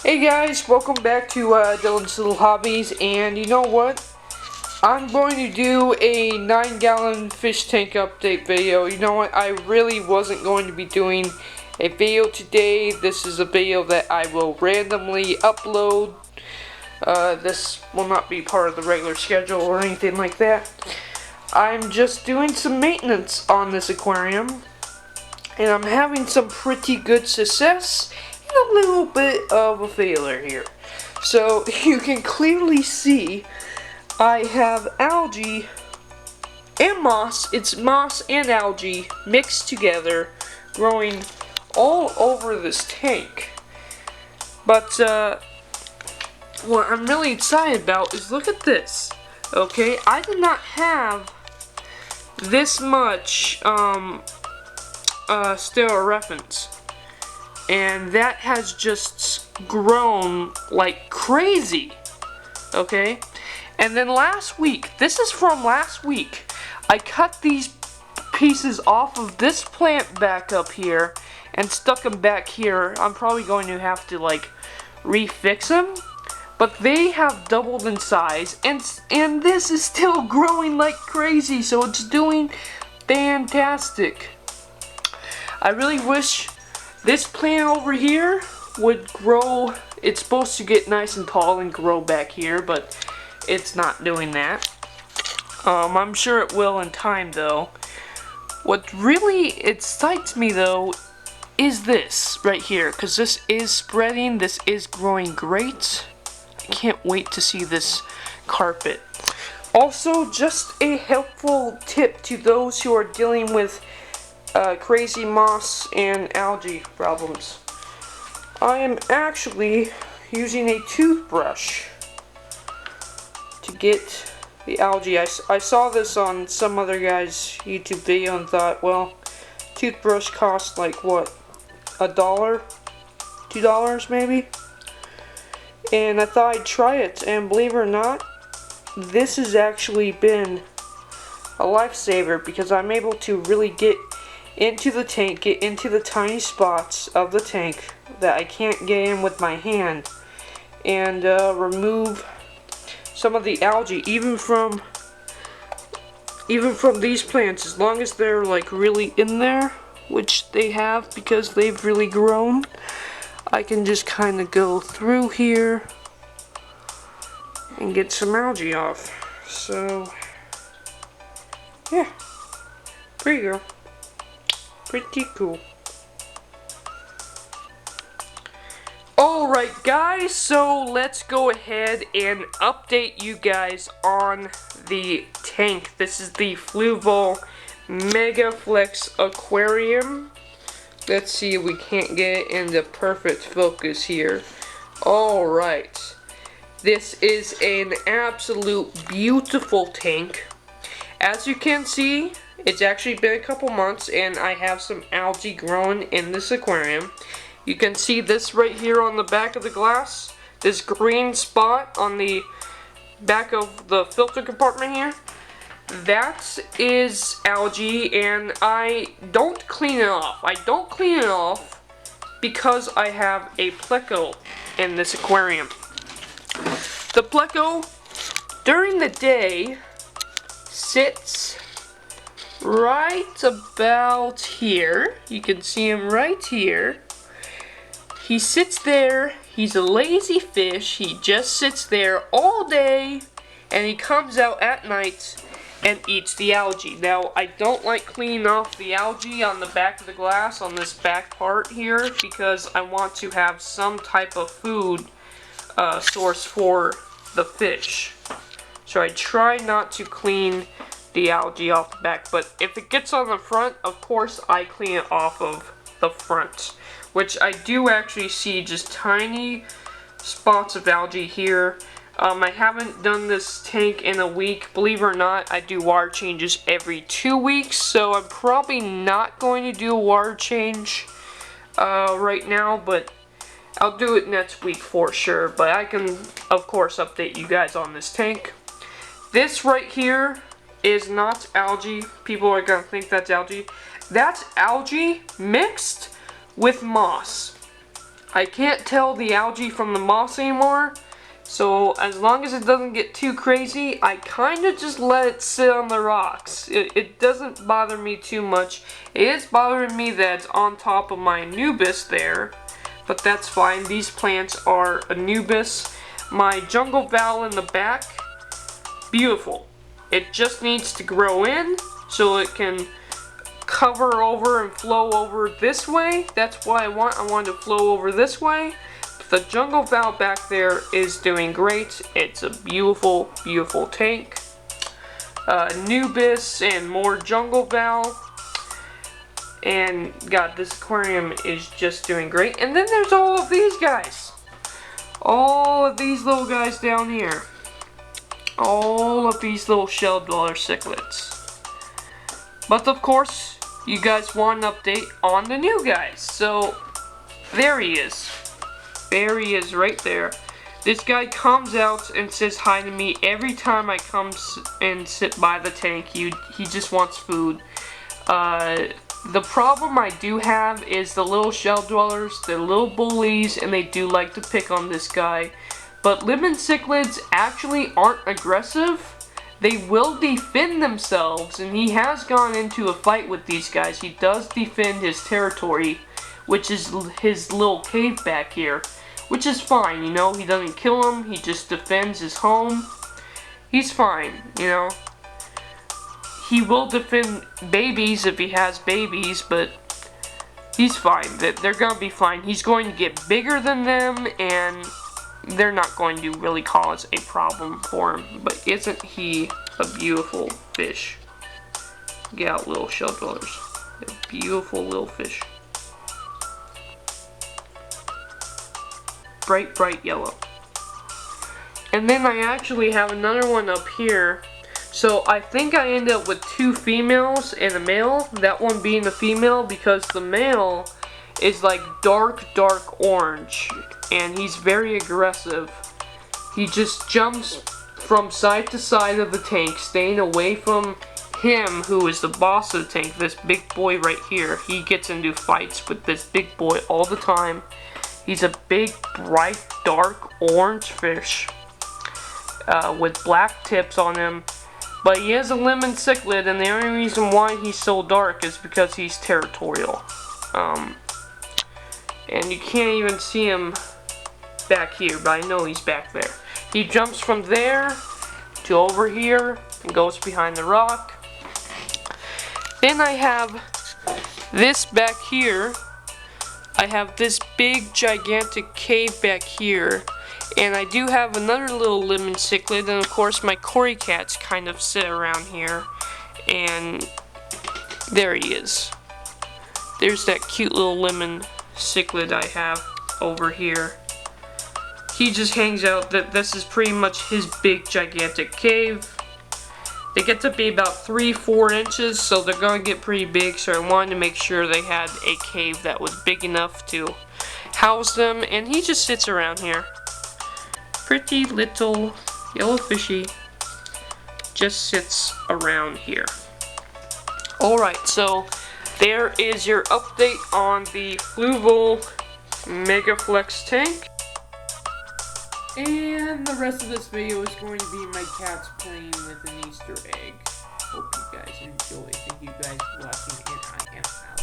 Hey guys, welcome back to Dylan's Little Hobbies, and you know what? I'm going to do a 9-gallon fish tank update video. You know what? I really wasn't going to be doing a video today. This is a video that I will randomly upload. This will not be part of the regular schedule or anything like that. I'm just doing some maintenance on this aquarium, and I'm having some pretty good success. A little bit of a failure here. So you can clearly see I have algae and moss. It's moss and algae mixed together, growing all over this tank. But what I'm really excited about is, look at this. Okay, I did not have this much steroids. And that has just grown like crazy, okay? And then last week, this is from last week, I cut these pieces off of this plant back up here and stuck them back here. I'm probably going to have to like refix them, but they have doubled in size, and this is still growing like crazy, so it's doing fantastic. I really wish this plant over here would grow. It's supposed to get nice and tall and grow back here, but it's not doing that. I'm sure it will in time though. What really excites me though is this right here, because this is spreading, this is growing great. I can't wait to see this carpet. Also, just a helpful tip to those who are dealing with crazy moss and algae problems. I am actually using a toothbrush to get the algae. I saw this on some other guy's YouTube video and thought, well, toothbrush costs like what, $1? $2 maybe? And I thought I'd try it, and believe it or not, this has actually been a lifesaver, because I'm able to really get into the tank, get into the tiny spots of the tank that I can't get in with my hand, and remove some of the algae, even from these plants, as long as they're like really in there, which they have because they've really grown. I can just kind of go through here and get some algae off. So yeah, there you go. Pretty cool. Alright guys, so let's go ahead and update you guys on the tank. This is the Fluval Mega Flex Aquarium. Let's see if we can't get it into perfect focus here. Alright. This is an absolute beautiful tank. As you can see, it's actually been a couple months, and I have some algae growing in this aquarium. You can see this right here on the back of the glass. This green spot on the back of the filter compartment here. That is algae, and I don't clean it off. I don't clean it off because I have a pleco in this aquarium. The pleco, during the day, sits right about here. You can see him right here. He sits there. He's a lazy fish. He just sits there all day, and he comes out at night and eats the algae. Now, I don't like cleaning off the algae on the back of the glass, on this back part here, because I want to have some type of food source for the fish. So I try not to clean the algae off the back, but if it gets on the front, of course I clean it off of the front, which I do actually see just tiny spots of algae here. I haven't done this tank in a week. Believe it or not, I do water changes every 2 weeks, so I'm probably not going to do a water change right now, but I'll do it next week for sure. But I can, of course, update you guys on this tank. This right here is not algae. People are gonna think that's algae. That's algae mixed with moss. I can't tell the algae from the moss anymore. So as long as it doesn't get too crazy, I kind of just let it sit on the rocks. It doesn't bother me too much. It is bothering me that it's on top of my Anubis there, but that's fine. These plants are Anubis. My jungle val in the back, beautiful. It just needs to grow in so it can cover over and flow over this way. That's what I want. I want to flow over this way. The jungle val back there is doing great. It's a beautiful, beautiful tank. Anubis and more jungle val. And God, this aquarium is just doing great. And then there's all of these guys. All of these little guys down here. All of these little shell dweller cichlids. But of course, you guys want an update on the new guys. So, there he is. There he is right there. This guy comes out and says hi to me every time I come and sit by the tank. He just wants food. The problem I do have is the little shell dwellers. They're little bullies and they do like to pick on this guy. But lemon cichlids actually aren't aggressive. They will defend themselves, and he has gone into a fight with these guys. He does defend his territory, which is his little cave back here. Which is fine, you know, he doesn't kill him, he just defends his home. He's fine, you know. He will defend babies if he has babies, but he's fine. They're gonna be fine. He's going to get bigger than them, and they're not going to really cause a problem for him. But isn't he a beautiful fish? Get out, little shell dwellers. They're beautiful little fish. Bright, bright yellow. And then I actually have another one up here. So I think I end up with 2 females and a male. That one being the female because the male is like dark, dark orange. And he's very aggressive. He just jumps from side to side of the tank, staying away from him, who is the boss of the tank, this big boy right here. He gets into fights with this big boy all the time. He's a big, bright, dark orange fish with black tips on him. But he is a lemon cichlid, and the only reason why he's so dark is because he's territorial. And you can't even see him back here, but I know he's back there. He jumps from there to over here and goes behind the rock. Then I have this back here. I have this big gigantic cave back here, and I do have another little lemon cichlid, and of course my cory cats kind of sit around here, and there he is. There's that cute little lemon cichlid I have over here. He just hangs out. This is pretty much his big gigantic cave. They get to be about 3-4 inches, so they're going to get pretty big, so I wanted to make sure they had a cave that was big enough to house them, and he just sits around here. Pretty little yellow fishy just sits around here. Alright, so there is your update on the Fluval Megaflex tank. And the rest of this video is going to be my cats playing with an Easter egg. Hope you guys enjoy. Thank you guys for watching, and I am out.